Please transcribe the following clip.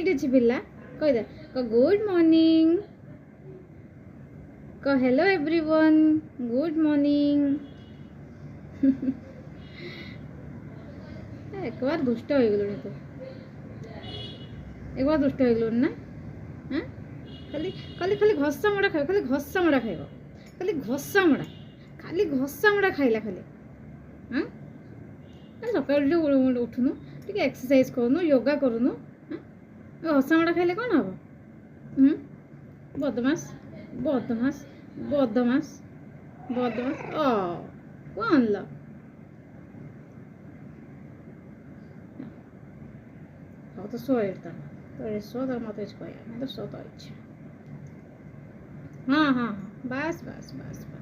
ଏଇଠି ପିଲା କହିଦେ good morning hello everyone good morning एक बार दुष्ट हो गलुनी तू एक बार दुष्ट हो गलुनी ना हाँ खाली खाली खाली घसा मोड़ा खाइब खाली घसा मोड़ा खाइब खाली घसा मोड़ा खाइला खाली हाँ सकाल उठुनु टे एक्सरसाइज करूनु योगा करूनु घसा मोड़ा खाइले कौन हम बदमाश बदमाश बदमाश बदमाश कौन ला हाँ तो सो तो सो तो मत कह तो सो तो इच्छा हाँ हाँ हाँ बस बस बस